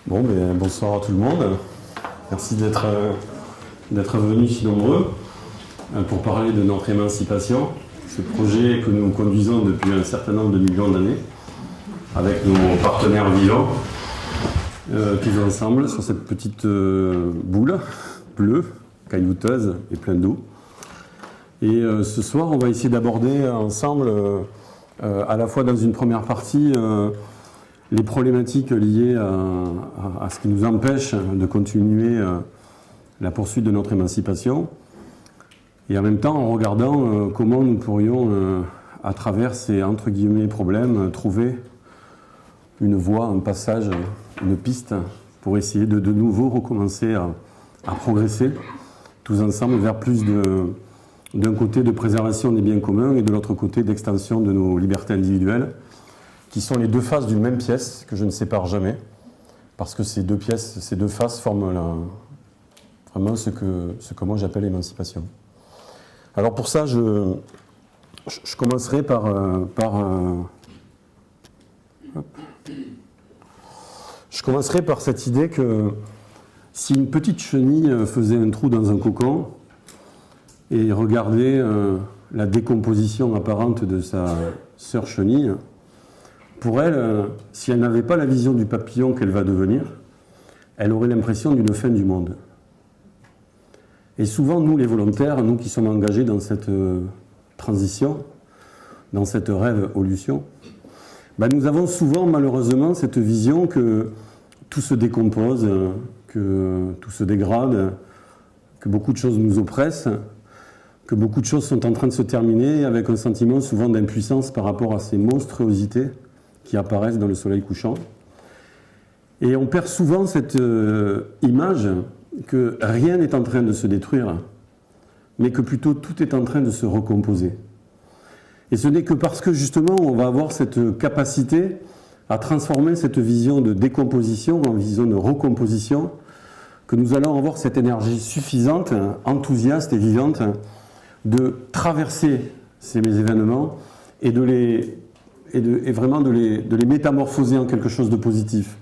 Bon, bonsoir à tout le monde. Merci d'être venus si nombreux pour parler de notre émancipation, ce projet que nous conduisons depuis un certain nombre de millions d'années avec nos partenaires vivants, tous ensemble sur cette petite boule bleue, caillouteuse et pleine d'eau. Et ce soir, on va essayer d'aborder ensemble, à la fois dans une première partie, les problématiques liées à ce qui nous empêche de continuer la poursuite de notre émancipation, et en même temps en regardant comment nous pourrions, à travers ces entre guillemets problèmes, trouver une voie, un passage, une piste pour essayer de nouveau recommencer à progresser tous ensemble vers plus d'un côté de préservation des biens communs et de l'autre côté d'extension de nos libertés individuelles, qui sont les deux faces d'une même pièce que je ne sépare jamais, parce que ces deux pièces, ces deux faces forment vraiment ce que moi j'appelle l'émancipation. Alors pour ça, je commencerai par cette idée que si une petite chenille faisait un trou dans un cocon et regardait la décomposition apparente de sa sœur chenille, pour elle, si elle n'avait pas la vision du papillon qu'elle va devenir, elle aurait l'impression d'une fin du monde. Et souvent, nous les volontaires, nous qui sommes engagés dans cette transition, dans cette révolution, nous avons souvent malheureusement cette vision que tout se décompose, que tout se dégrade, que beaucoup de choses nous oppressent, que beaucoup de choses sont en train de se terminer, avec un sentiment souvent d'impuissance par rapport à ces monstruosités qui apparaissent dans le soleil couchant. Et on perd souvent cette image que rien n'est en train de se détruire, mais que plutôt tout est en train de se recomposer. Et ce n'est que parce que justement on va avoir cette capacité à transformer cette vision de décomposition en vision de recomposition, que nous allons avoir cette énergie suffisante, enthousiaste et vivante de traverser ces événements et vraiment de les métamorphoser en quelque chose de positif.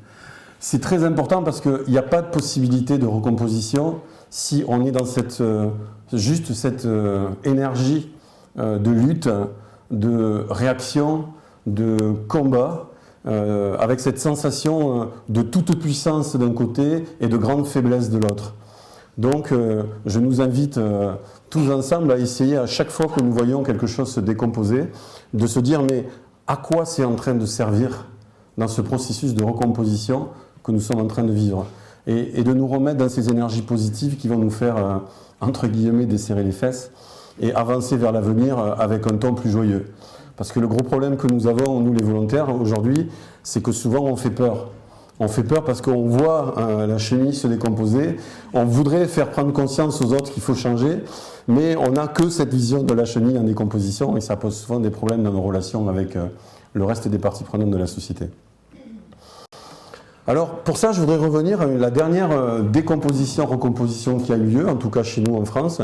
C'est très important parce qu'il n'y a pas de possibilité de recomposition si on est dans cette énergie de lutte, de réaction, de combat, avec cette sensation de toute puissance d'un côté et de grande faiblesse de l'autre. Donc je nous invite tous ensemble à essayer, à chaque fois que nous voyons quelque chose se décomposer, de se dire mais à quoi c'est en train de servir dans ce processus de recomposition que nous sommes en train de vivre, et de nous remettre dans ces énergies positives qui vont nous faire, entre guillemets, desserrer les fesses et avancer vers l'avenir avec un ton plus joyeux. Parce que le gros problème que nous avons, nous les volontaires, aujourd'hui, c'est que souvent on fait peur. On fait peur parce qu'on voit la chenille se décomposer, on voudrait faire prendre conscience aux autres qu'il faut changer, mais on n'a que cette vision de la chenille en décomposition et ça pose souvent des problèmes dans nos relations avec le reste des parties prenantes de la société. Alors pour ça, je voudrais revenir à la dernière décomposition-recomposition qui a eu lieu, en tout cas chez nous en France,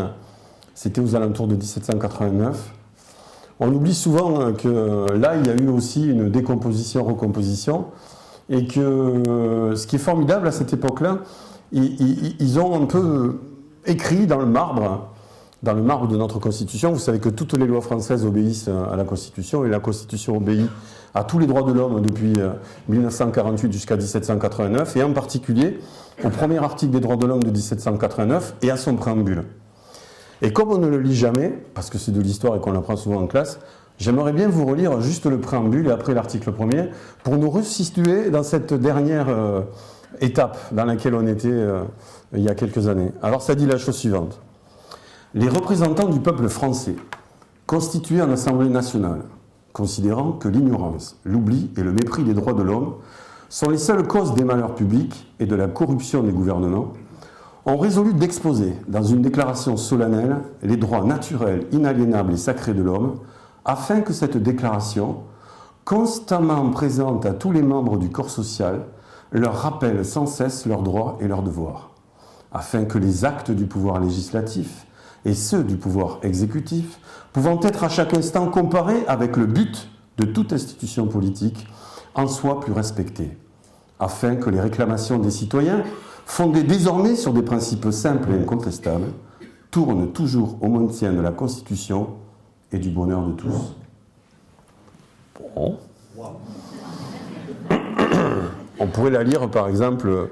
c'était aux alentours de 1789. On oublie souvent que là, il y a eu aussi une décomposition-recomposition, et que ce qui est formidable à cette époque-là, ils ont un peu écrit dans le marbre de notre Constitution. Vous savez que toutes les lois françaises obéissent à la Constitution, et la Constitution obéit à tous les droits de l'homme depuis 1948 jusqu'à 1789, et en particulier au premier article des droits de l'homme de 1789 et à son préambule. Et comme on ne le lit jamais, parce que c'est de l'histoire et qu'on l'apprend souvent en classe, j'aimerais bien vous relire juste le préambule et après l'article premier pour nous resituer dans cette dernière étape dans laquelle on était il y a quelques années. Alors ça dit la chose suivante. Les représentants du peuple français, constitués en Assemblée nationale, considérant que l'ignorance, l'oubli et le mépris des droits de l'homme sont les seules causes des malheurs publics et de la corruption des gouvernements, ont résolu d'exposer dans une déclaration solennelle les droits naturels, inaliénables et sacrés de l'homme, afin que cette déclaration, constamment présente à tous les membres du corps social, leur rappelle sans cesse leurs droits et leurs devoirs, afin que les actes du pouvoir législatif et ceux du pouvoir exécutif, pouvant être à chaque instant comparés avec le but de toute institution politique, en soient plus respectés, afin que les réclamations des citoyens, fondées désormais sur des principes simples et incontestables, tournent toujours au maintien de la Constitution et du bonheur de tous. Bon. On pourrait la lire, par exemple,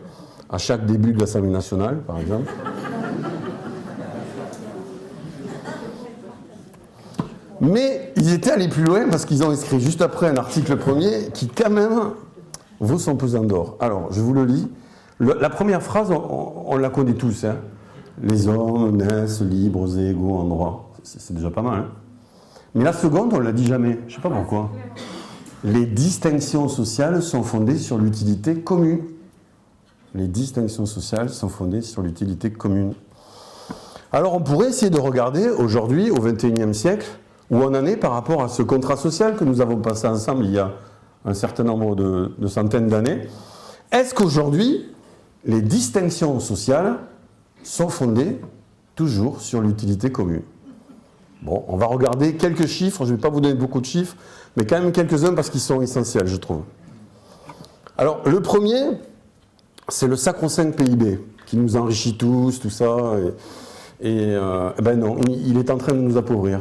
à chaque début de l'Assemblée nationale, par exemple. Mais ils étaient allés plus loin parce qu'ils ont écrit juste après un article premier qui, quand même, vaut son pesant d'or. Alors, je vous le lis. La première phrase, on la connaît tous. Hein. Les hommes naissent libres et égaux en droit. C'est déjà pas mal. Hein. Mais la seconde, on ne la dit jamais. Je ne sais pas pourquoi. Les distinctions sociales sont fondées sur l'utilité commune. Les distinctions sociales sont fondées sur l'utilité commune. Alors, on pourrait essayer de regarder aujourd'hui, au XXIe siècle, où on en est par rapport à ce contrat social que nous avons passé ensemble il y a un certain nombre de centaines d'années. Est-ce qu'aujourd'hui, les distinctions sociales sont fondées toujours sur l'utilité commune? Bon, on va regarder quelques chiffres, je ne vais pas vous donner beaucoup de chiffres, mais quand même quelques-uns parce qu'ils sont essentiels, je trouve. Alors, le premier, c'est le sacro-saint PIB, qui nous enrichit tous, tout ça, ben non, il est en train de nous appauvrir.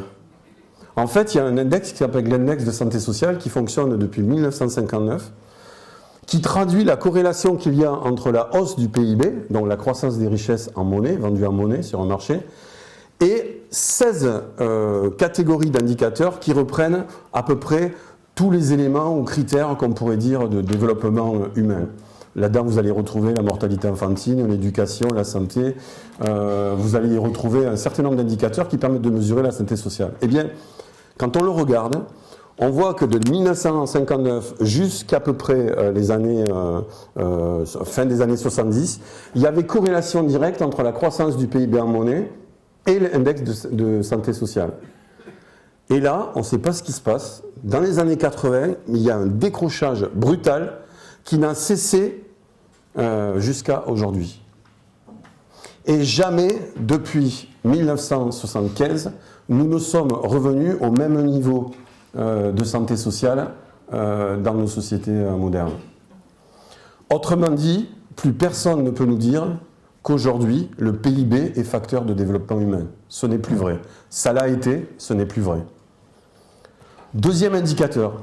En fait, il y a un index qui s'appelle l'index de santé sociale qui fonctionne depuis 1959, qui traduit la corrélation qu'il y a entre la hausse du PIB, donc la croissance des richesses en monnaie, vendues en monnaie sur un marché, et 16 catégories d'indicateurs qui reprennent à peu près tous les éléments ou critères qu'on pourrait dire de développement humain. Là-dedans, vous allez retrouver la mortalité infantile, l'éducation, la santé. Vous allez y retrouver un certain nombre d'indicateurs qui permettent de mesurer la santé sociale. Eh bien, quand on le regarde, on voit que de 1959 jusqu'à peu près les années, fin des années 70, il y avait corrélation directe entre la croissance du PIB en monnaie et l'index de santé sociale. Et là, on ne sait pas ce qui se passe. Dans les années 80, il y a un décrochage brutal qui n'a cessé jusqu'à aujourd'hui. Et jamais, depuis 1975, nous ne sommes revenus au même niveau de santé sociale dans nos sociétés modernes. Autrement dit, plus personne ne peut nous dire qu'aujourd'hui, le PIB est facteur de développement humain. Ce n'est plus vrai. Ça l'a été, ce n'est plus vrai. Deuxième indicateur,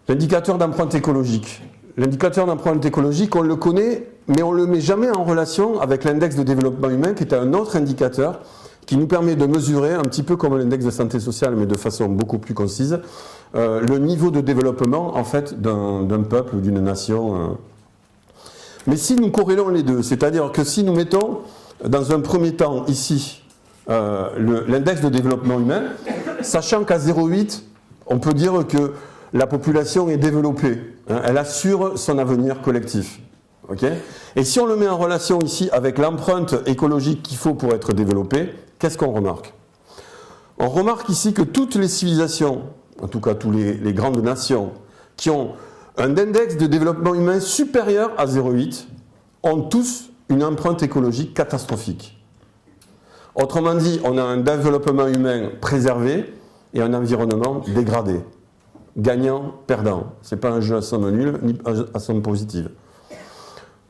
l'indicateur d'empreinte écologique. L'indicateur d'empreinte écologique, on le connaît, mais on ne le met jamais en relation avec l'index de développement humain, qui est un autre indicateur qui nous permet de mesurer, un petit peu comme l'index de santé sociale, mais de façon beaucoup plus concise, le niveau de développement en fait, d'un peuple ou d'une nation. Mais si nous corrélons les deux, c'est-à-dire que si nous mettons dans un premier temps ici l'index de développement humain, sachant qu'à 0,8, on peut dire que la population est développée, hein, elle assure son avenir collectif. Okay. Et si on le met en relation ici avec l'empreinte écologique qu'il faut pour être développé, qu'est-ce qu'on remarque? On remarque ici que toutes les civilisations, en tout cas toutes les grandes nations, qui ont un index de développement humain supérieur à 0,8, ont tous une empreinte écologique catastrophique. Autrement dit, on a un développement humain préservé et un environnement dégradé. Gagnant-perdant. Ce n'est pas un jeu à somme nulle, ni à somme positive.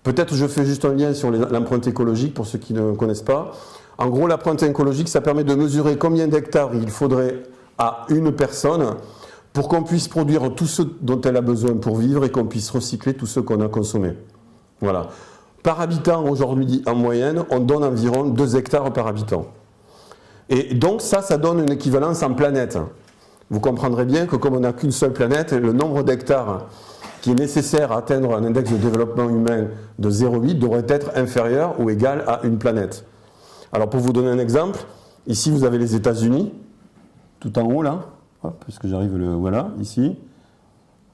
Peut-être je fais juste un lien sur l'empreinte écologique pour ceux qui ne connaissent pas. En gros, l'empreinte écologique, ça permet de mesurer combien d'hectares il faudrait à une personne pour qu'on puisse produire tout ce dont elle a besoin pour vivre et qu'on puisse recycler tout ce qu'on a consommé. Voilà. Par habitant, aujourd'hui, en moyenne, on donne environ 2 hectares par habitant. Et donc ça donne une équivalence en planète. Vous comprendrez bien que comme on n'a qu'une seule planète, le nombre d'hectares qui est nécessaire à atteindre un index de développement humain de 0,8 devrait être inférieur ou égal à une planète. Alors pour vous donner un exemple, ici vous avez les États-Unis, tout en haut là, puisque j'arrive voilà, ici.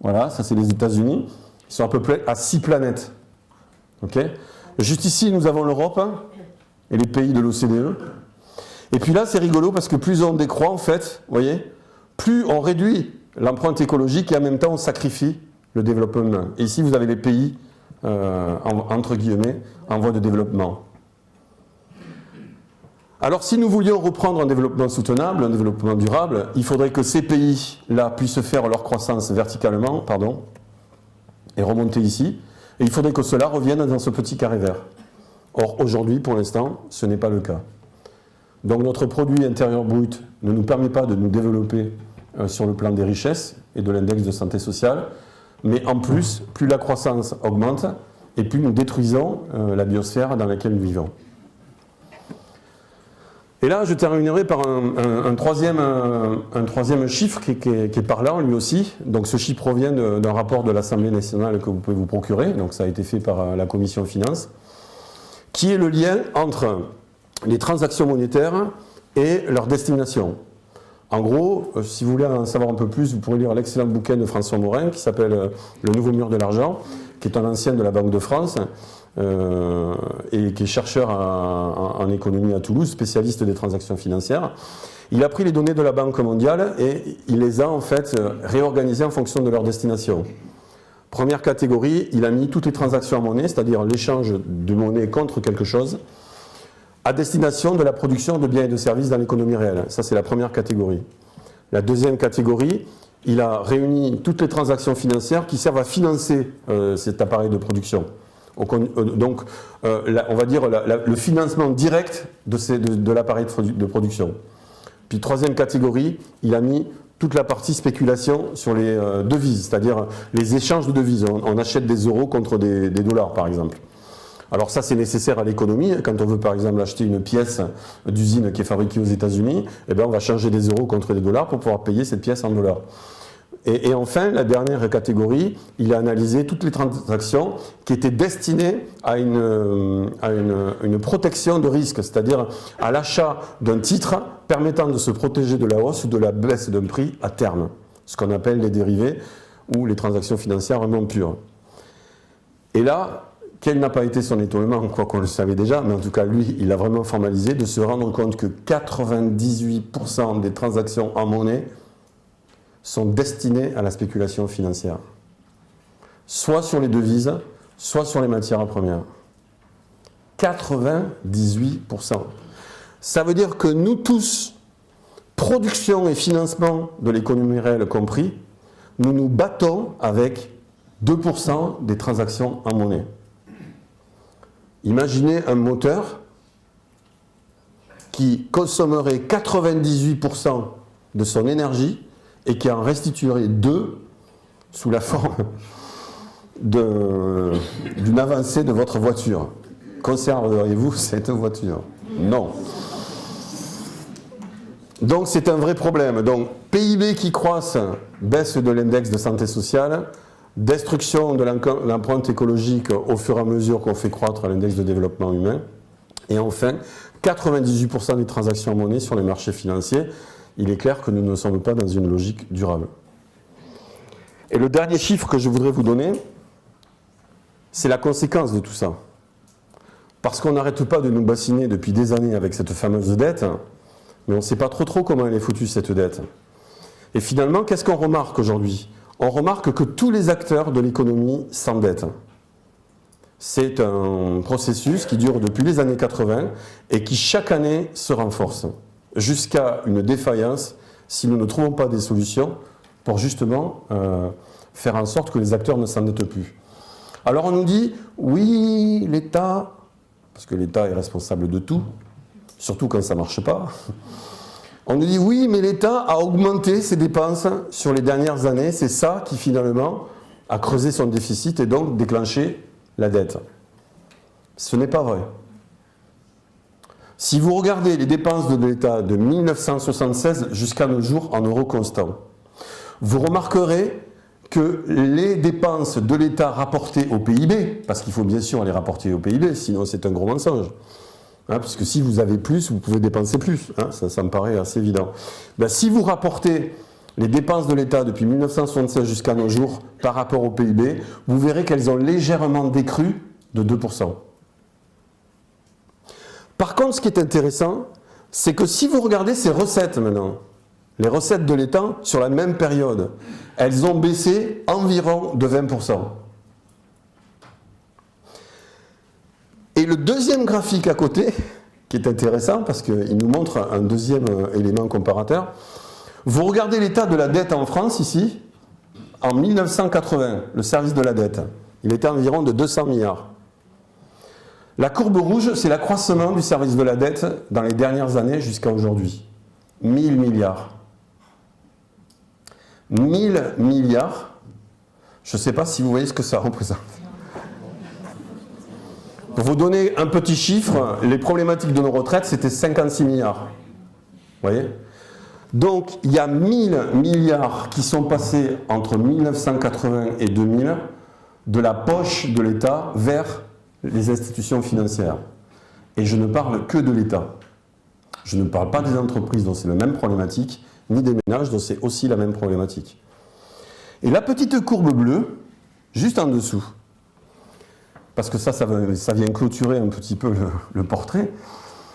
Voilà, ça c'est les États-Unis. Ils sont à peu près à 6 planètes. Okay. Juste ici, nous avons l'Europe et les pays de l'OCDE. Et puis là, c'est rigolo parce que plus on décroît, en fait, vous voyez, plus on réduit l'empreinte écologique et en même temps on sacrifie le développement humain. Et ici, vous avez les pays, entre guillemets, en voie de développement. Alors, si nous voulions reprendre un développement soutenable, un développement durable, il faudrait que ces pays-là puissent faire leur croissance verticalement, et remonter ici. Et il faudrait que cela revienne dans ce petit carré vert. Or, aujourd'hui, pour l'instant, ce n'est pas le cas. Donc notre produit intérieur brut ne nous permet pas de nous développer sur le plan des richesses et de l'index de santé sociale, mais en plus, plus la croissance augmente et plus nous détruisons la biosphère dans laquelle nous vivons. Et là, je terminerai par un troisième chiffre qui est parlant, lui aussi. Donc ce chiffre provient d'un rapport de l'Assemblée nationale que vous pouvez vous procurer, donc ça a été fait par la Commission Finances, qui est le lien entre les transactions monétaires et leur destination. En gros, si vous voulez en savoir un peu plus, vous pourrez lire l'excellent bouquin de François Morin qui s'appelle « Le nouveau mur de l'argent », qui est un ancien de la Banque de France et qui est chercheur en économie à Toulouse, spécialiste des transactions financières. Il a pris les données de la Banque mondiale et il les a en fait réorganisées en fonction de leur destination. Première catégorie, il a mis toutes les transactions en monnaie, c'est-à-dire l'échange de monnaie contre quelque chose, à destination de la production de biens et de services dans l'économie réelle. Ça, c'est la première catégorie. La deuxième catégorie, il a réuni toutes les transactions financières qui servent à financer cet appareil de production. Donc, on va dire le financement direct de l'appareil de production. Puis, troisième catégorie, il a mis toute la partie spéculation sur les devises, c'est-à-dire les échanges de devises. On achète des euros contre des dollars, par exemple. Alors ça, c'est nécessaire à l'économie. Quand on veut, par exemple, acheter une pièce d'usine qui est fabriquée aux États-Unis, eh bien, on va changer des euros contre des dollars pour pouvoir payer cette pièce en dollars. Et enfin, la dernière catégorie, il a analysé toutes les transactions qui étaient destinées à une protection de risque, c'est-à-dire à l'achat d'un titre permettant de se protéger de la hausse ou de la baisse d'un prix à terme, ce qu'on appelle les dérivés ou les transactions financières vraiment pures. Et là, quel n'a pas été son étonnement, quoi qu'on le savait déjà, mais en tout cas, lui, il a vraiment formalisé, de se rendre compte que 98% des transactions en monnaie sont destinées à la spéculation financière. Soit sur les devises, soit sur les matières premières. 98%. Ça veut dire que nous tous, production et financement de l'économie réelle compris, nous nous battons avec 2% des transactions en monnaie. Imaginez un moteur qui consommerait 98% de son énergie et qui en restituerait 2 sous la forme d'une avancée de votre voiture. Conserveriez-vous cette voiture? Non. Donc c'est un vrai problème. Donc PIB qui croisse, baisse de l'index de santé sociale, destruction de l'empreinte écologique au fur et à mesure qu'on fait croître l'index de développement humain. Et enfin, 98% des transactions en monnaie sur les marchés financiers. Il est clair que nous ne sommes pas dans une logique durable. Et le dernier chiffre que je voudrais vous donner, c'est la conséquence de tout ça. Parce qu'on n'arrête pas de nous bassiner depuis des années avec cette fameuse dette, mais on ne sait pas trop comment elle est foutue, cette dette. Et finalement, qu'est-ce qu'on remarque aujourd'hui ? On remarque que tous les acteurs de l'économie s'endettent. C'est un processus qui dure depuis les années 80 et qui chaque année se renforce, jusqu'à une défaillance si nous ne trouvons pas des solutions pour justement faire en sorte que les acteurs ne s'endettent plus. Alors on nous dit, oui, l'État, parce que l'État est responsable de tout, surtout quand ça ne marche pas. On nous dit oui, mais l'État a augmenté ses dépenses sur les dernières années. C'est ça qui finalement a creusé son déficit et donc déclenché la dette. Ce n'est pas vrai. Si vous regardez les dépenses de l'État de 1976 jusqu'à nos jours en euros constants, vous remarquerez que les dépenses de l'État rapportées au PIB, parce qu'il faut bien sûr les rapporter au PIB, sinon c'est un gros mensonge, puisque si vous avez plus, vous pouvez dépenser plus. Ça me paraît assez évident. Si vous rapportez les dépenses de l'État depuis 1976 jusqu'à nos jours par rapport au PIB, vous verrez qu'elles ont légèrement décru de 2%. Par contre, ce qui est intéressant, c'est que si vous regardez ces recettes maintenant, les recettes de l'État sur la même période, elles ont baissé environ de 20%. Et le deuxième graphique à côté, qui est intéressant parce qu'il nous montre un deuxième élément comparateur, vous regardez l'état de la dette en France ici, En 1980, le service de la dette, il était environ de 200 milliards. La courbe rouge, c'est l'accroissement du service de la dette dans les dernières années jusqu'à aujourd'hui. 1000 milliards. 1000 milliards, je ne sais pas si vous voyez ce que ça représente. Pour vous donner un petit chiffre, les problématiques de nos retraites, c'était 56 milliards. Vous voyez ? Donc, il y a 1000 milliards qui sont passés entre 1980 et 2000 de la poche de l'État vers les institutions financières. Et je ne parle que de l'État. Je ne parle pas des entreprises dont c'est la même problématique, ni des ménages dont c'est aussi la même problématique. Et la petite courbe bleue, juste en dessous, parce que ça vient clôturer un petit peu le portrait,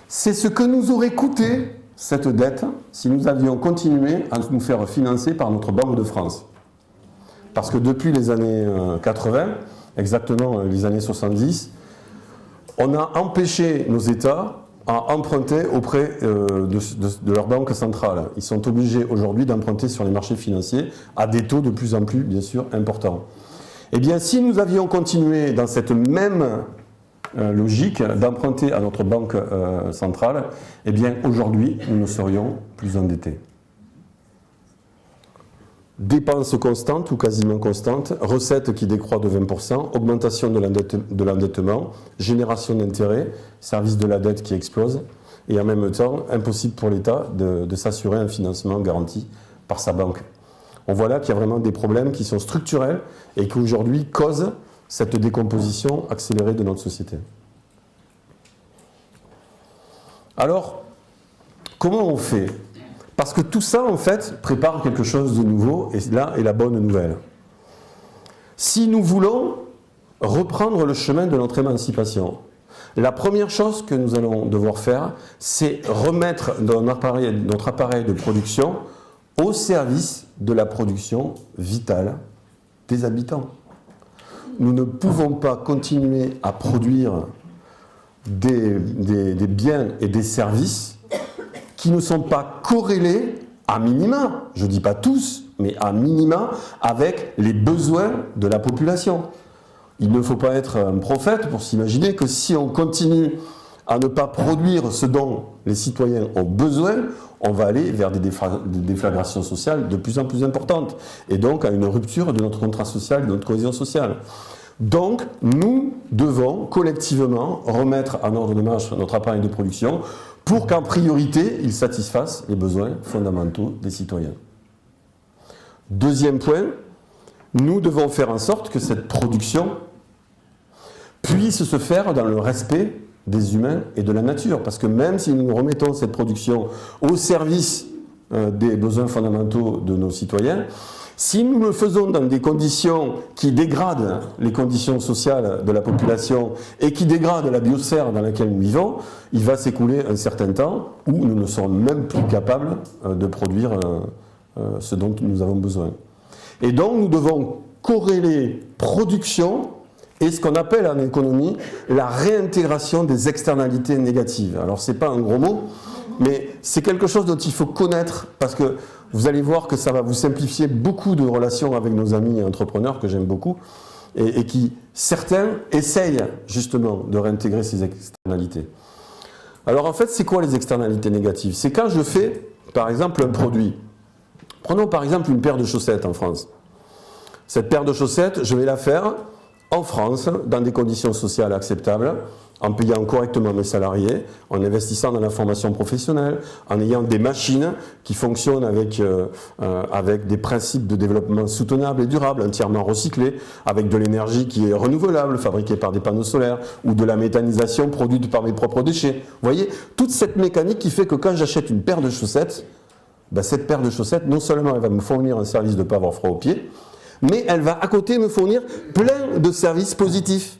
c'est ce que nous aurait coûté cette dette si nous avions continué à nous faire financer par notre Banque de France. Parce que depuis les années 80, exactement les années 70, on a empêché nos États à emprunter auprès de leur banque centrale. Ils sont obligés aujourd'hui d'emprunter sur les marchés financiers à des taux de plus en plus, bien sûr, importants. Eh bien, si nous avions continué dans cette même logique d'emprunter à notre banque centrale, eh bien, aujourd'hui, nous ne serions plus endettés. Dépenses constantes ou quasiment constantes, recettes qui décroît de 20%, augmentation de l'endettement, génération d'intérêts, service de la dette qui explose, et en même temps, impossible pour l'État de s'assurer un financement garanti par sa banque. On voit là qu'il y a vraiment des problèmes qui sont structurels et qui aujourd'hui causent cette décomposition accélérée de notre société. Alors, comment on fait ? Parce que tout ça, en fait, prépare quelque chose de nouveau, et là est la bonne nouvelle. Si nous voulons reprendre le chemin de notre émancipation, la première chose que nous allons devoir faire, c'est remettre notre appareil de production au service de la production vitale des habitants. Nous ne pouvons pas continuer à produire des biens et des services qui ne sont pas corrélés à minima, je ne dis pas tous, mais à minima avec les besoins de la population. Il ne faut pas être un prophète pour s'imaginer que si on continue à ne pas produire ce dont les citoyens ont besoin, on va aller vers des déflagrations sociales de plus en plus importantes et donc à une rupture de notre contrat social, de notre cohésion sociale. Donc, nous devons collectivement remettre en ordre de marche notre appareil de production pour qu'en priorité, il satisfasse les besoins fondamentaux des citoyens. Deuxième point, nous devons faire en sorte que cette production puisse se faire dans le respect des humains et de la nature. Parce que même si nous remettons cette production au service des besoins fondamentaux de nos citoyens, si nous le faisons dans des conditions qui dégradent les conditions sociales de la population et qui dégradent la biosphère dans laquelle nous vivons, il va s'écouler un certain temps où nous ne serons même plus capables de produire ce dont nous avons besoin. Et donc nous devons corréler production et ce qu'on appelle en économie la réintégration des externalités négatives. Alors ce n'est pas un gros mot, mais c'est quelque chose dont il faut connaître parce que vous allez voir que ça va vous simplifier beaucoup de relations avec nos amis entrepreneurs que j'aime beaucoup et qui, certains, essayent justement de réintégrer ces externalités. Alors en fait, c'est quoi les externalités négatives ? C'est quand je fais, par exemple, un produit. Prenons par exemple une paire de chaussettes en France. Cette paire de chaussettes, je vais la faire en France, dans des conditions sociales acceptables, en payant correctement mes salariés, en investissant dans la formation professionnelle, en ayant des machines qui fonctionnent avec des principes de développement soutenable et durable, entièrement recyclés, avec de l'énergie qui est renouvelable, fabriquée par des panneaux solaires, ou de la méthanisation produite par mes propres déchets. Vous voyez, toute cette mécanique qui fait que quand j'achète une paire de chaussettes, ben cette paire de chaussettes, non seulement elle va me fournir un service de ne pas avoir froid aux pieds, mais elle va à côté me fournir plein de services positifs.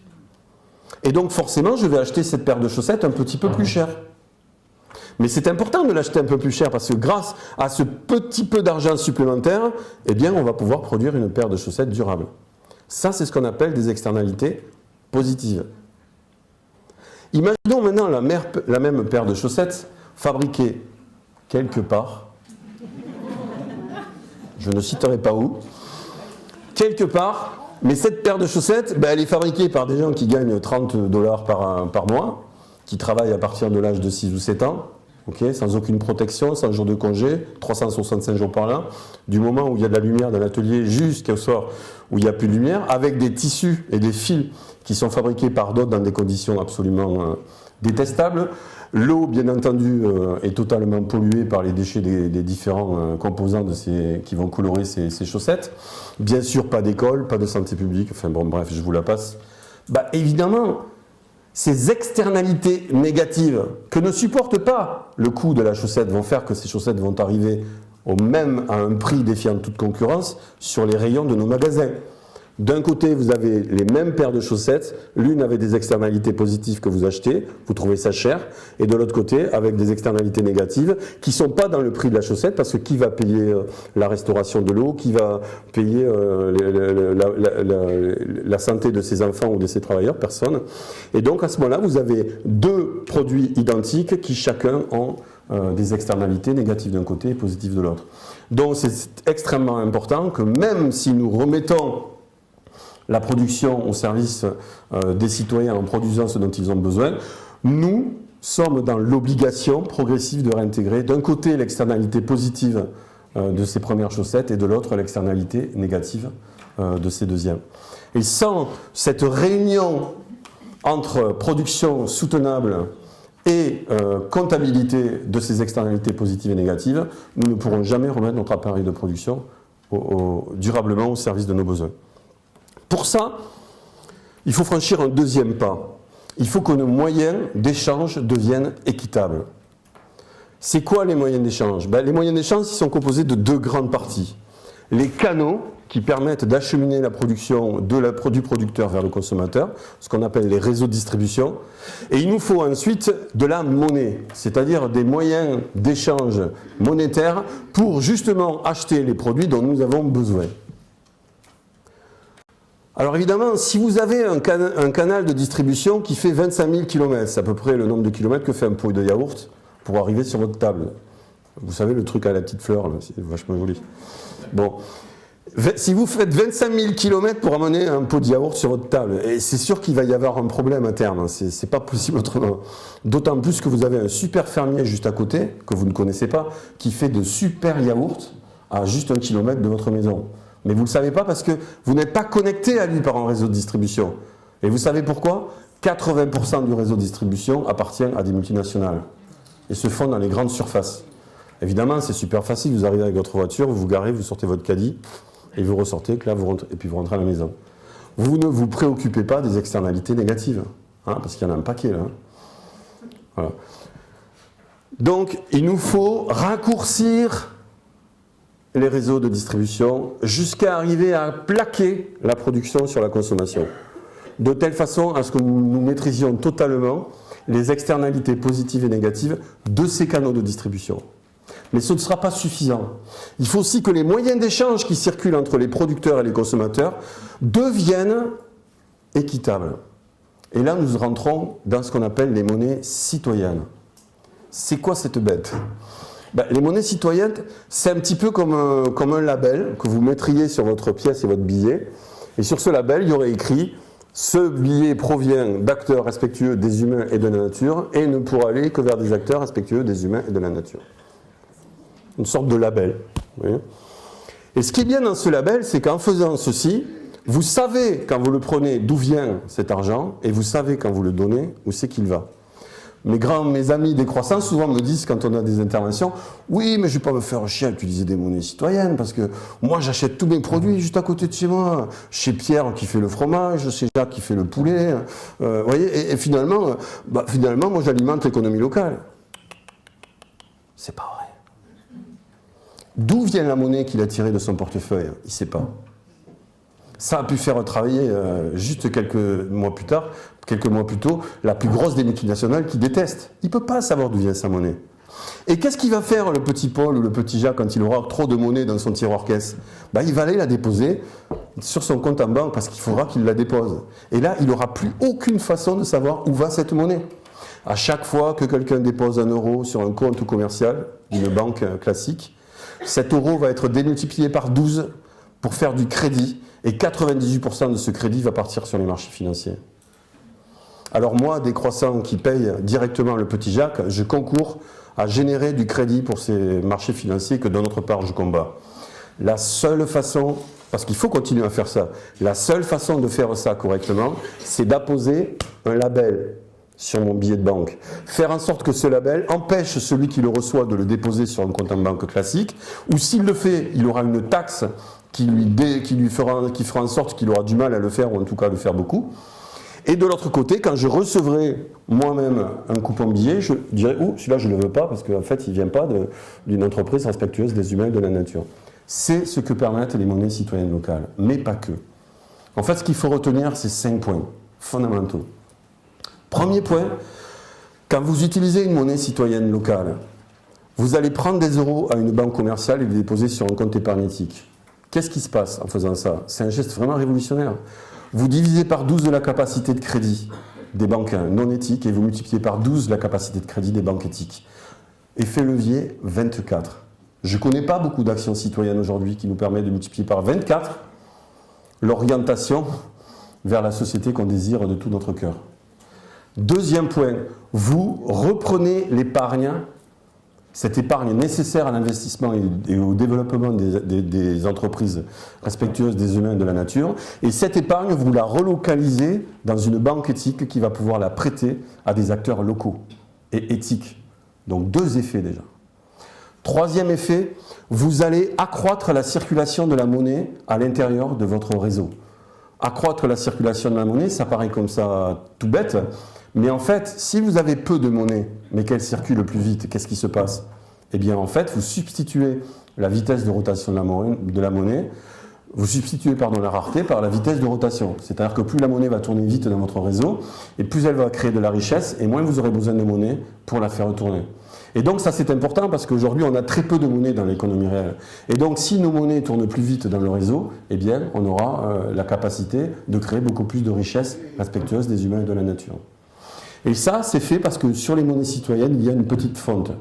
Et donc forcément, je vais acheter cette paire de chaussettes un petit peu plus chère. Mais c'est important de l'acheter un peu plus cher parce que grâce à ce petit peu d'argent supplémentaire, eh bien, on va pouvoir produire une paire de chaussettes durable. Ça, c'est ce qu'on appelle des externalités positives. Imaginons maintenant la même paire de chaussettes fabriquée quelque part, je ne citerai pas où, quelque part. Mais cette paire de chaussettes, elle est fabriquée par des gens qui gagnent $30 par mois, qui travaillent à partir de l'âge de 6 ou 7 ans, okay, sans aucune protection, sans jour de congé, 365 jours par an, du moment où il y a de la lumière dans l'atelier jusqu'au soir où il n'y a plus de lumière, avec des tissus et des fils qui sont fabriqués par d'autres dans des conditions absolument détestables. L'eau, bien entendu, est totalement polluée par les déchets des différents composants qui vont colorer ces chaussettes. Bien sûr, pas d'école, pas de santé publique, enfin bon, bref, je vous la passe. Évidemment, ces externalités négatives que ne supporte pas le coût de la chaussette vont faire que ces chaussettes vont arriver à un prix défiant toute concurrence sur les rayons de nos magasins. D'un côté, vous avez les mêmes paires de chaussettes, l'une avec des externalités positives que vous achetez, vous trouvez ça cher, et de l'autre côté, avec des externalités négatives qui ne sont pas dans le prix de la chaussette, parce que qui va payer la restauration de l'eau, qui va payer la santé de ses enfants ou de ses travailleurs? Personne. Et donc, à ce moment-là, vous avez deux produits identiques qui chacun ont des externalités négatives d'un côté et positives de l'autre. Donc, c'est extrêmement important que même si nous remettons la production au service des citoyens en produisant ce dont ils ont besoin, nous sommes dans l'obligation progressive de réintégrer d'un côté l'externalité positive de ces premières chaussettes et de l'autre l'externalité négative de ces deuxièmes. Et sans cette réunion entre production soutenable et comptabilité de ces externalités positives et négatives, nous ne pourrons jamais remettre notre appareil de production durablement au service de nos besoins. Pour ça, il faut franchir un deuxième pas. Il faut que nos moyens d'échange deviennent équitables. C'est quoi les moyens d'échange? Les moyens d'échange sont composés de deux grandes parties. Les canaux qui permettent d'acheminer la production du producteur vers le consommateur, ce qu'on appelle les réseaux de distribution. Et il nous faut ensuite de la monnaie, c'est-à-dire des moyens d'échange monétaire pour justement acheter les produits dont nous avons besoin. Alors évidemment, si vous avez un canal de distribution qui fait 25 000 km, c'est à peu près le nombre de kilomètres que fait un pot de yaourt pour arriver sur votre table. Vous savez, le truc à la petite fleur, là, c'est vachement joli. Bon, si vous faites 25 000 km pour amener un pot de yaourt sur votre table, et c'est sûr qu'il va y avoir un problème à terme, c'est pas possible autrement. D'autant plus que vous avez un super fermier juste à côté, que vous ne connaissez pas, qui fait de super yaourts à juste 1 km de votre maison. Mais vous ne le savez pas parce que vous n'êtes pas connecté à lui par un réseau de distribution. Et vous savez pourquoi? 80% du réseau de distribution appartient à des multinationales et se font dans les grandes surfaces. Évidemment, c'est super facile, vous arrivez avec votre voiture, vous vous garez, vous sortez votre caddie et vous ressortez, que là, vous rentrez, et puis vous rentrez à la maison. Vous ne vous préoccupez pas des externalités négatives, parce qu'il y en a un paquet là. Voilà. Donc, il nous faut raccourcir les réseaux de distribution jusqu'à arriver à plaquer la production sur la consommation, de telle façon à ce que nous maîtrisions totalement les externalités positives et négatives de ces canaux de distribution. Mais ce ne sera pas suffisant. Il faut aussi que les moyens d'échange qui circulent entre les producteurs et les consommateurs deviennent équitables. Et là, nous rentrons dans ce qu'on appelle les monnaies citoyennes. C'est quoi cette bête? Les monnaies citoyennes, c'est un petit peu comme un label que vous mettriez sur votre pièce et votre billet. Et sur ce label, il y aurait écrit « Ce billet provient d'acteurs respectueux des humains et de la nature et ne pourra aller que vers des acteurs respectueux des humains et de la nature. » Une sorte de label. Vous voyez ? Et ce qui est bien dans ce label, c'est qu'en faisant ceci, vous savez quand vous le prenez d'où vient cet argent et vous savez quand vous le donnez où c'est qu'il va. Mes amis décroissants souvent me disent quand on a des interventions, oui mais je ne vais pas me faire chier à utiliser des monnaies citoyennes parce que moi j'achète tous mes produits juste à côté de chez moi, chez Pierre qui fait le fromage, chez Jacques qui fait le poulet, voyez, et finalement moi j'alimente l'économie locale. C'est pas vrai. D'où vient la monnaie qu'il a tirée de son portefeuille? Il ne sait pas. Ça a pu faire travailler juste quelques mois plus tôt, la plus grosse des multinationales qui déteste. Il ne peut pas savoir d'où vient sa monnaie. Et qu'est-ce qu'il va faire le petit Paul ou le petit Jacques quand il aura trop de monnaie dans son tiroir caisse? Il va aller la déposer sur son compte en banque parce qu'il faudra qu'il la dépose. Et là, il n'aura plus aucune façon de savoir où va cette monnaie. À chaque fois que quelqu'un dépose 1 euro sur un compte commercial d'une banque classique, cet euro va être démultiplié par 12 pour faire du crédit. Et 98% de ce crédit va partir sur les marchés financiers. Alors moi, décroissant qui paye directement le petit Jacques, je concours à générer du crédit pour ces marchés financiers que de notre part je combats. La seule façon, parce qu'il faut continuer à faire ça, la seule façon de faire ça correctement, c'est d'apposer un label sur mon billet de banque. Faire en sorte que ce label empêche celui qui le reçoit de le déposer sur un compte en banque classique, ou s'il le fait, il aura une taxe qui fera en sorte qu'il aura du mal à le faire, ou en tout cas à le faire beaucoup. Et de l'autre côté, quand je recevrai moi-même un coupon billet, je dirai « Oh, celui-là, je ne le veux pas parce qu'en fait, il ne vient pas d'une entreprise respectueuse des humains et de la nature. » C'est ce que permettent les monnaies citoyennes locales, mais pas que. En fait, ce qu'il faut retenir, c'est 5 points fondamentaux. Premier point, quand vous utilisez une monnaie citoyenne locale, vous allez prendre des euros à une banque commerciale et les déposer sur un compte épargne éthique. Qu'est-ce qui se passe en faisant ça? C'est un geste vraiment révolutionnaire. Vous divisez par 12 la capacité de crédit des banques non éthiques et vous multipliez par 12 la capacité de crédit des banques éthiques. Effet levier, 24. Je ne connais pas beaucoup d'actions citoyennes aujourd'hui qui nous permettent de multiplier par 24 l'orientation vers la société qu'on désire de tout notre cœur. Deuxième point, vous reprenez l'épargne, cette épargne nécessaire à l'investissement et au développement des entreprises respectueuses des humains et de la nature. Et cette épargne, vous la relocalisez dans une banque éthique qui va pouvoir la prêter à des acteurs locaux et éthiques. Donc 2 effets déjà. Troisième effet, vous allez accroître la circulation de la monnaie à l'intérieur de votre réseau. Accroître la circulation de la monnaie, ça paraît comme ça tout bête. Mais en fait, si vous avez peu de monnaie, mais qu'elle circule plus vite, qu'est-ce qui se passe? Eh bien, en fait, vous substituez la vitesse de rotation de la monnaie, vous substituez la rareté par la vitesse de rotation. C'est-à-dire que plus la monnaie va tourner vite dans votre réseau, et plus elle va créer de la richesse, et moins vous aurez besoin de monnaie pour la faire tourner. Et donc ça c'est important parce qu'aujourd'hui on a très peu de monnaie dans l'économie réelle. Et donc si nos monnaies tournent plus vite dans le réseau, eh bien on aura la capacité de créer beaucoup plus de richesses respectueuses des humains et de la nature. Et ça, c'est fait parce que sur les monnaies citoyennes, il y a une petite fonte.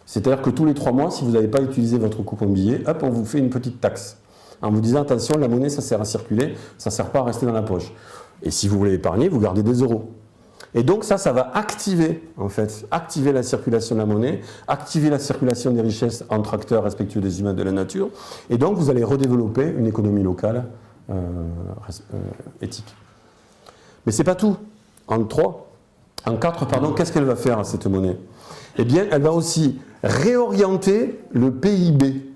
C'est-à-dire que tous les 3 mois, si vous n'avez pas utilisé votre coupon billet, hop, on vous fait une petite taxe. En vous disant, attention, la monnaie, ça sert à circuler, ça ne sert pas à rester dans la poche. Et si vous voulez épargner, vous gardez des euros. Et donc ça va activer, en fait, activer la circulation de la monnaie, activer la circulation des richesses entre acteurs respectueux des humains et de la nature. Et donc, vous allez redévelopper une économie locale éthique. Mais ce n'est pas tout. En 4, qu'est-ce qu'elle va faire, cette monnaie? Eh bien, elle va aussi réorienter le PIB.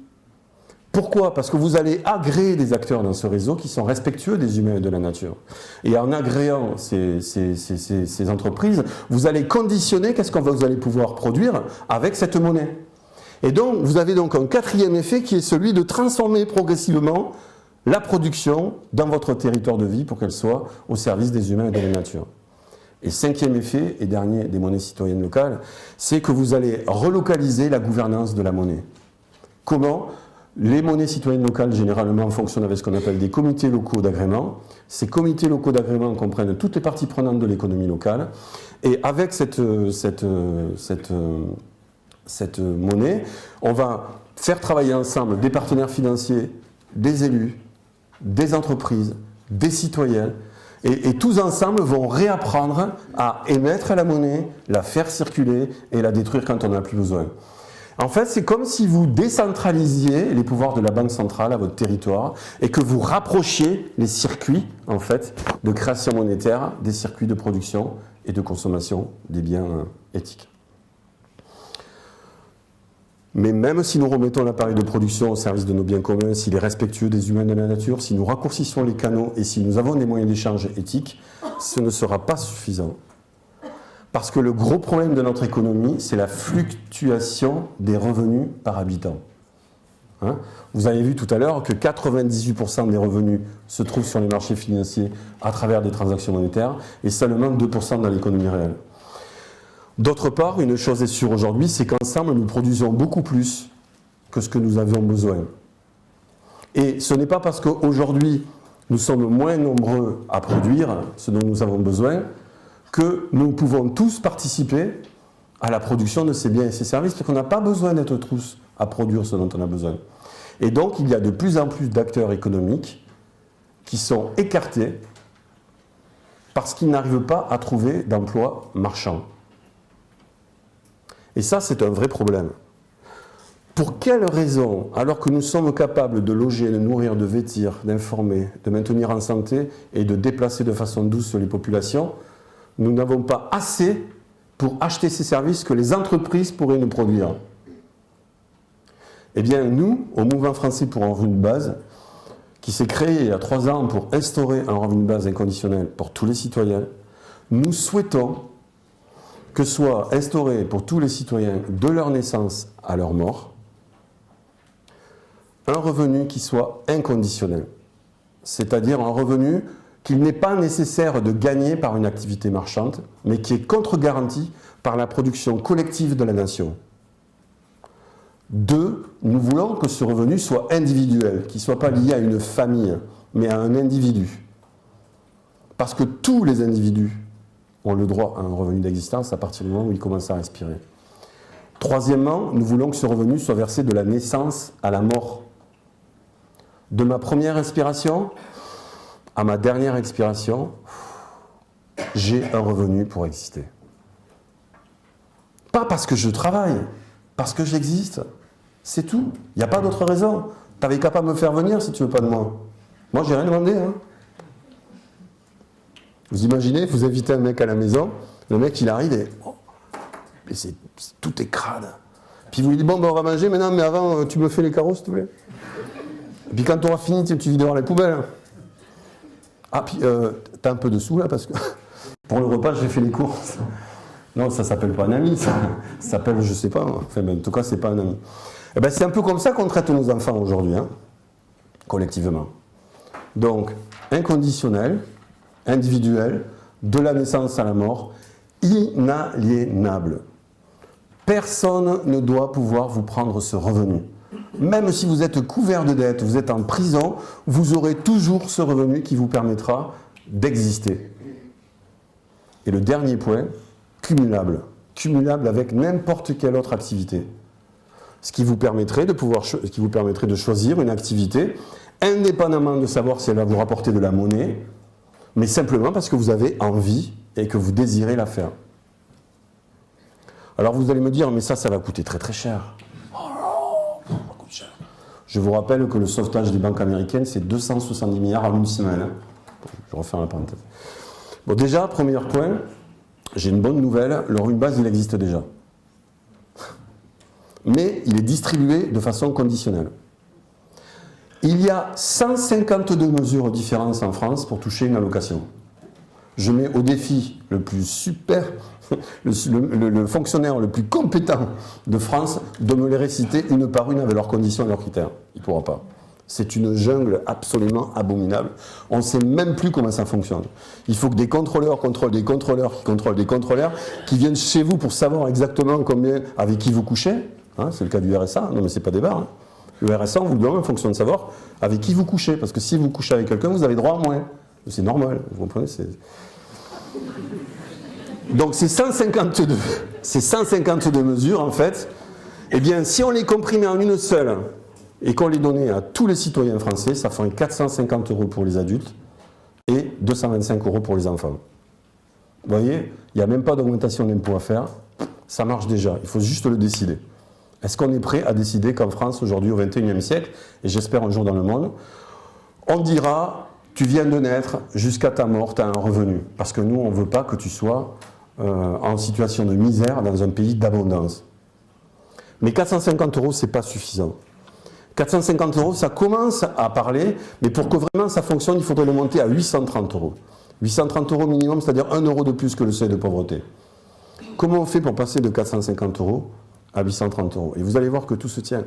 Pourquoi? Parce que vous allez agréer des acteurs dans ce réseau qui sont respectueux des humains et de la nature. Et en agréant ces entreprises, vous allez conditionner qu'est-ce que vous allez pouvoir produire avec cette monnaie. Et donc, vous avez donc un 4e effet qui est celui de transformer progressivement la production dans votre territoire de vie pour qu'elle soit au service des humains et de la nature. Et 5e effet, et dernier des monnaies citoyennes locales, c'est que vous allez relocaliser la gouvernance de la monnaie. Comment? Les monnaies citoyennes locales, généralement, fonctionnent avec ce qu'on appelle des comités locaux d'agrément. Ces comités locaux d'agrément comprennent toutes les parties prenantes de l'économie locale. Et avec cette monnaie, on va faire travailler ensemble des partenaires financiers, des élus, des entreprises, des citoyens, et tous ensemble vont réapprendre à émettre la monnaie, la faire circuler et la détruire quand on n'en a plus besoin. En fait, c'est comme si vous décentralisiez les pouvoirs de la banque centrale à votre territoire et que vous rapprochiez les circuits, en fait, de création monétaire des circuits de production et de consommation des biens éthiques. Mais même si nous remettons l'appareil de production au service de nos biens communs, s'il est respectueux des humains et de la nature, si nous raccourcissons les canaux et si nous avons des moyens d'échange éthiques, ce ne sera pas suffisant. Parce que le gros problème de notre économie, c'est la fluctuation des revenus par habitant. Vous avez vu tout à l'heure que 98% des revenus se trouvent sur les marchés financiers à travers des transactions monétaires et seulement 2% dans l'économie réelle. D'autre part, une chose est sûre aujourd'hui, c'est qu'ensemble, nous produisons beaucoup plus que ce que nous avions besoin. Et ce n'est pas parce qu'aujourd'hui, nous sommes moins nombreux à produire ce dont nous avons besoin que nous pouvons tous participer à la production de ces biens et ces services, parce qu'on n'a pas besoin d'être tous à produire ce dont on a besoin. Et donc, il y a de plus en plus d'acteurs économiques qui sont écartés parce qu'ils n'arrivent pas à trouver d'emploi marchand. Et ça, c'est un vrai problème. Pour quelles raisons, alors que nous sommes capables de loger, de nourrir, de vêtir, d'informer, de maintenir en santé et de déplacer de façon douce les populations, nous n'avons pas assez pour acheter ces services que les entreprises pourraient nous produire? Eh bien, nous, au Mouvement français pour un revenu de base, qui s'est créé il y a 3 ans pour instaurer un revenu de base inconditionnel pour tous les citoyens, nous souhaitons que soit instauré pour tous les citoyens de leur naissance à leur mort, un revenu qui soit inconditionnel, c'est-à-dire un revenu qu'il n'est pas nécessaire de gagner par une activité marchande, mais qui est contre-garanti par la production collective de la nation. 2, nous voulons que ce revenu soit individuel, qu'il ne soit pas lié à une famille, mais à un individu. Parce que tous les individus ont le droit à un revenu d'existence à partir du moment où ils commencent à respirer. 3, nous voulons que ce revenu soit versé de la naissance à la mort. De ma première expiration à ma dernière expiration, j'ai un revenu pour exister. Pas parce que je travaille, parce que j'existe. C'est tout. Il n'y a pas d'autre raison. Tu n'avais qu'à pas me faire venir si tu ne veux pas de moi. Moi, j'ai rien demandé. Hein. Vous imaginez, vous invitez un mec à la maison, le mec, il arrive et... Oh, mais tout est crade. Puis vous lui dites, bon, ben, on va manger maintenant, mais avant, tu me fais les carreaux, s'il te plaît. Et puis quand tu auras fini, tu vis dehors les poubelles. Ah, puis t'as un peu de sous là, parce que pour le repas, j'ai fait les courses. Non, ça s'appelle pas un ami, ça s'appelle, je sais pas, enfin, mais en tout cas, c'est pas un ami. Eh ben, c'est un peu comme ça qu'on traite nos enfants aujourd'hui, hein, collectivement. Donc, inconditionnel, individuel, de la naissance à la mort, inaliénable. Personne ne doit pouvoir vous prendre ce revenu. Même si vous êtes couvert de dettes, vous êtes en prison, vous aurez toujours ce revenu qui vous permettra d'exister. Et le dernier point, cumulable. Cumulable avec n'importe quelle autre activité. Ce qui vous permettrait de choisir une activité indépendamment de savoir si elle va vous rapporter de la monnaie, mais simplement parce que vous avez envie et que vous désirez la faire. Alors vous allez me dire, mais ça va coûter très très cher. Je vous rappelle que le sauvetage des banques américaines, c'est 270 milliards en une semaine. Hein. Je referme la parenthèse. Bon, déjà, premier point, j'ai une bonne nouvelle, le revenu de base, il existe déjà. Mais il est distribué de façon conditionnelle. Il y a 152 mesures différentes en France pour toucher une allocation. Je mets au défi le plus super, le fonctionnaire le plus compétent de France de me les réciter une par une avec leurs conditions et leurs critères. Il ne pourra pas. C'est une jungle absolument abominable. On ne sait même plus comment ça fonctionne. Il faut que des contrôleurs contrôlent des contrôleurs qui contrôlent des contrôleurs qui viennent chez vous pour savoir exactement combien, avec qui vous couchez. Hein, c'est le cas du RSA. Non mais c'est pas des barres. Hein. Le RSA, on vous demande en fonction de savoir avec qui vous couchez. Parce que si vous couchez avec quelqu'un, vous avez droit à moins. C'est normal. Vous comprenez, Donc ces 152 mesures, en fait, eh bien, si on les comprimait en une seule et qu'on les donnait à tous les citoyens français, ça ferait 450 € pour les adultes et 225 € pour les enfants. Vous voyez, il n'y a même pas d'augmentation d'impôt à faire, ça marche déjà, il faut juste le décider. Est-ce qu'on est prêt à décider qu'en France, aujourd'hui, au XXIe siècle, et j'espère un jour dans le monde, on dira, tu viens de naître, jusqu'à ta mort, tu as un revenu. Parce que nous, on ne veut pas que tu sois en situation de misère dans un pays d'abondance. Mais 450 €, ce n'est pas suffisant. 450 €, ça commence à parler, mais pour que vraiment ça fonctionne, il faudrait le monter à 830 €. 830 € minimum, c'est-à-dire 1 € de plus que le seuil de pauvreté. Comment on fait pour passer de 450 € à 830 €? Et vous allez voir que tout se tient.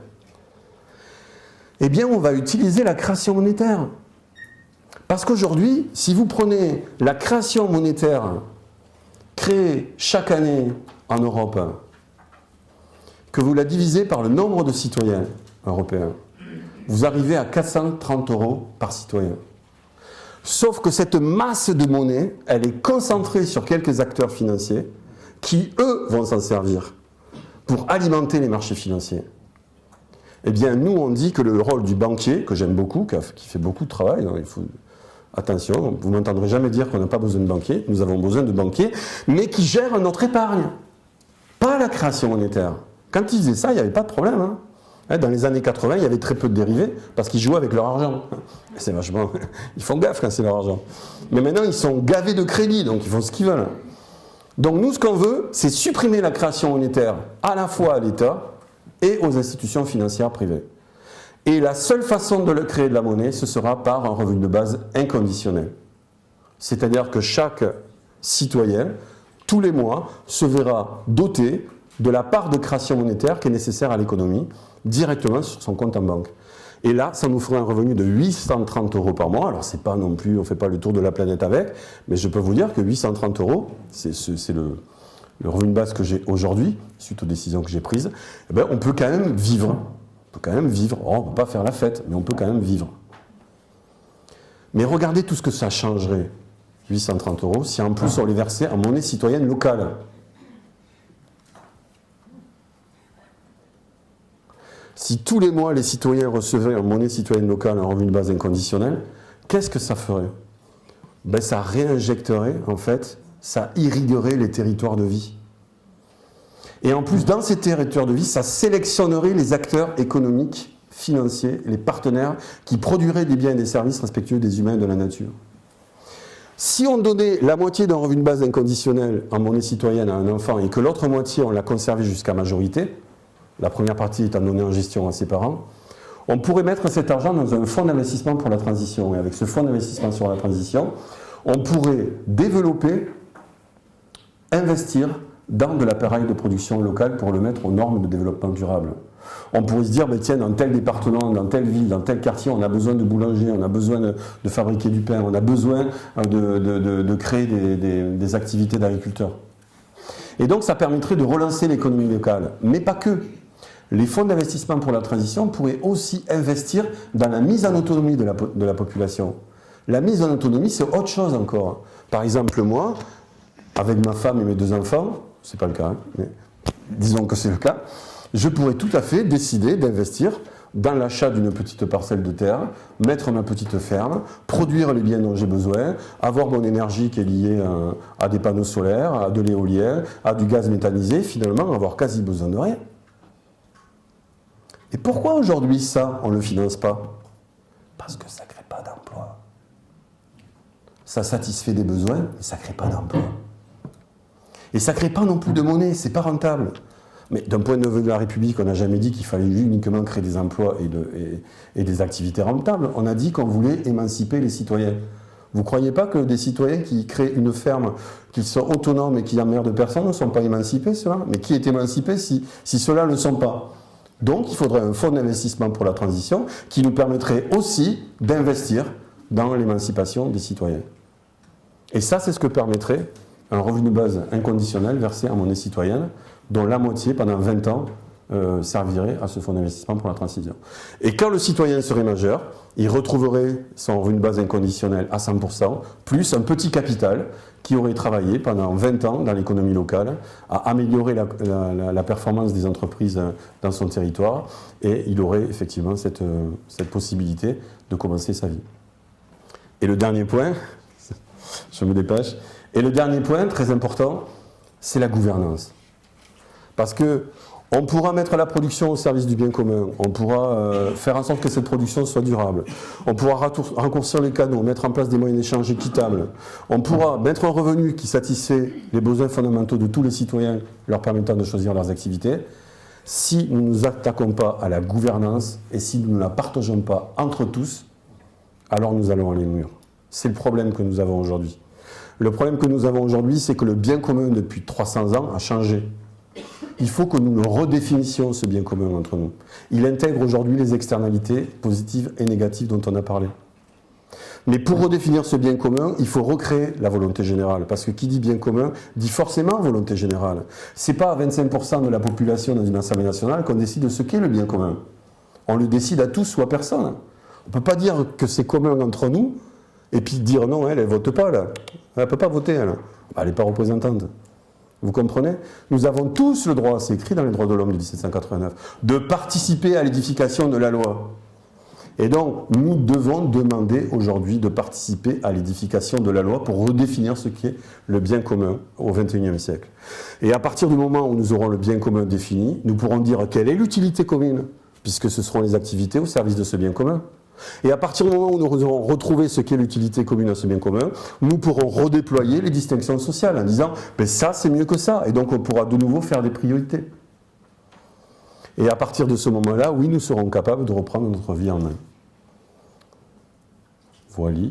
Eh bien, on va utiliser la création monétaire. Parce qu'aujourd'hui, si vous prenez la création monétaire créée chaque année en Europe, que vous la divisez par le nombre de citoyens européens, vous arrivez à 430 € par citoyen. Sauf que cette masse de monnaie, elle est concentrée sur quelques acteurs financiers qui, eux, vont s'en servir pour alimenter les marchés financiers. Eh bien, nous, on dit que le rôle du banquier, que j'aime beaucoup, qui fait beaucoup de travail, hein, attention, vous ne m'entendrez jamais dire qu'on n'a pas besoin de banquiers, nous avons besoin de banquiers, mais qui gèrent notre épargne, pas la création monétaire. Quand ils faisaient ça, il n'y avait pas de problème. Dans les années 80, il y avait très peu de dérivés, parce qu'ils jouaient avec leur argent. C'est vachement... Ils font gaffe quand c'est leur argent. Mais maintenant, ils sont gavés de crédit, donc ils font ce qu'ils veulent. Donc nous, ce qu'on veut, c'est supprimer la création monétaire à la fois à l'État et aux institutions financières privées. Et la seule façon de créer de la monnaie, ce sera par un revenu de base inconditionnel. C'est-à-dire que chaque citoyen, tous les mois, se verra doté de la part de création monétaire qui est nécessaire à l'économie, directement sur son compte en banque. Et là, ça nous ferait un revenu de 830 € par mois. Alors, c'est pas non plus, on ne fait pas le tour de la planète avec, mais je peux vous dire que 830 €, c'est le revenu de base que j'ai aujourd'hui, suite aux décisions que j'ai prises. Eh bien, on peut quand même vivre. On peut quand même vivre. Oh, on ne peut pas faire la fête, mais on peut quand même vivre. Mais regardez tout ce que ça changerait, 830 €, si en plus on les versait en monnaie citoyenne locale. Si tous les mois les citoyens recevaient en monnaie citoyenne locale un revenu de base inconditionnel, qu'est-ce que ça ferait? Ben, ça réinjecterait, en fait, ça irriguerait les territoires de vie. Et en plus, dans ces territoires de vie, ça sélectionnerait les acteurs économiques, financiers, les partenaires qui produiraient des biens et des services respectueux des humains et de la nature. Si on donnait la moitié d'un revenu de base inconditionnel en monnaie citoyenne à un enfant et que l'autre moitié, on la conservait jusqu'à majorité, la première partie étant donnée en gestion à ses parents, on pourrait mettre cet argent dans un fonds d'investissement pour la transition. Et avec ce fonds d'investissement sur la transition, on pourrait développer, investir dans de l'appareil de production local pour le mettre aux normes de développement durable. On pourrait se dire, ben tiens, dans tel département, dans telle ville, dans tel quartier, on a besoin de boulangers, on a besoin de fabriquer du pain, on a besoin de créer des activités d'agriculteurs. Et donc ça permettrait de relancer l'économie locale, mais pas que. Les fonds d'investissement pour la transition pourraient aussi investir dans la mise en autonomie de la population. La mise en autonomie, c'est autre chose encore. Par exemple, moi, avec ma femme et mes 2 enfants, c'est pas le cas, mais disons que c'est le cas, je pourrais tout à fait décider d'investir dans l'achat d'une petite parcelle de terre, mettre ma petite ferme, produire les biens dont j'ai besoin, avoir mon énergie qui est liée à des panneaux solaires, à de l'éolien, à du gaz méthanisé, finalement avoir quasi besoin de rien. Et pourquoi aujourd'hui ça, on ne le finance pas? Parce que ça ne crée pas d'emploi. Ça satisfait des besoins, mais ça ne crée pas d'emploi. Et ça ne crée pas non plus de monnaie, c'est pas rentable. Mais d'un point de vue de la République, on n'a jamais dit qu'il fallait uniquement créer des emplois et des activités rentables. On a dit qu'on voulait émanciper les citoyens. Vous ne croyez pas que des citoyens qui créent une ferme, qui sont autonomes et qui n'emmerdent personne ne sont pas émancipés, ceux-là? Mais qui est émancipé si ceux-là ne le sont pas? Donc il faudrait un fonds d'investissement pour la transition qui nous permettrait aussi d'investir dans l'émancipation des citoyens. Et ça, c'est ce que permettrait un revenu de base inconditionnel versé en monnaie citoyenne, dont la moitié, pendant 20 ans, servirait à ce fonds d'investissement pour la transition. Et quand le citoyen serait majeur, il retrouverait son revenu de base inconditionnel à 100%, plus un petit capital qui aurait travaillé pendant 20 ans dans l'économie locale à améliorer la performance des entreprises dans son territoire, et il aurait effectivement cette possibilité de commencer sa vie. Et le dernier point, je me dépêche, et le dernier point, très important, c'est la gouvernance. Parce que on pourra mettre la production au service du bien commun, on pourra faire en sorte que cette production soit durable, on pourra raccourcir les canaux, mettre en place des moyens d'échange équitables, on pourra mettre un revenu qui satisfait les besoins fondamentaux de tous les citoyens, leur permettant de choisir leurs activités. Si nous ne nous attaquons pas à la gouvernance et si nous ne la partageons pas entre tous, alors nous allons à les murs. C'est le problème que nous avons aujourd'hui. Le problème que nous avons aujourd'hui, c'est que le bien commun depuis 300 ans a changé. Il faut que nous le redéfinissions, ce bien commun entre nous. Il intègre aujourd'hui les externalités positives et négatives dont on a parlé. Mais pour redéfinir ce bien commun, il faut recréer la volonté générale. Parce que qui dit bien commun, dit forcément volonté générale. Ce n'est pas à 25% de la population dans une Assemblée nationale qu'on décide de ce qu'est le bien commun. On le décide à tous ou à personne. On ne peut pas dire que c'est commun entre nous, et puis dire non, elle ne vote pas, là. Elle ne peut pas voter, elle. Elle n'est pas représentante. Vous comprenez? Nous avons tous le droit, c'est écrit dans les droits de l'homme de 1789, de participer à l'édification de la loi. Et donc, nous devons demander aujourd'hui de participer à l'édification de la loi pour redéfinir ce qui est le bien commun au XXIe siècle. Et à partir du moment où nous aurons le bien commun défini, nous pourrons dire quelle est l'utilité commune, puisque ce seront les activités au service de ce bien commun. Et à partir du moment où nous aurons retrouvé ce qu'est l'utilité commune à ce bien commun, nous pourrons redéployer les distinctions sociales en disant « ça, c'est mieux que ça ». Et donc, on pourra de nouveau faire des priorités. Et à partir de ce moment-là, oui, nous serons capables de reprendre notre vie en main. Voilà.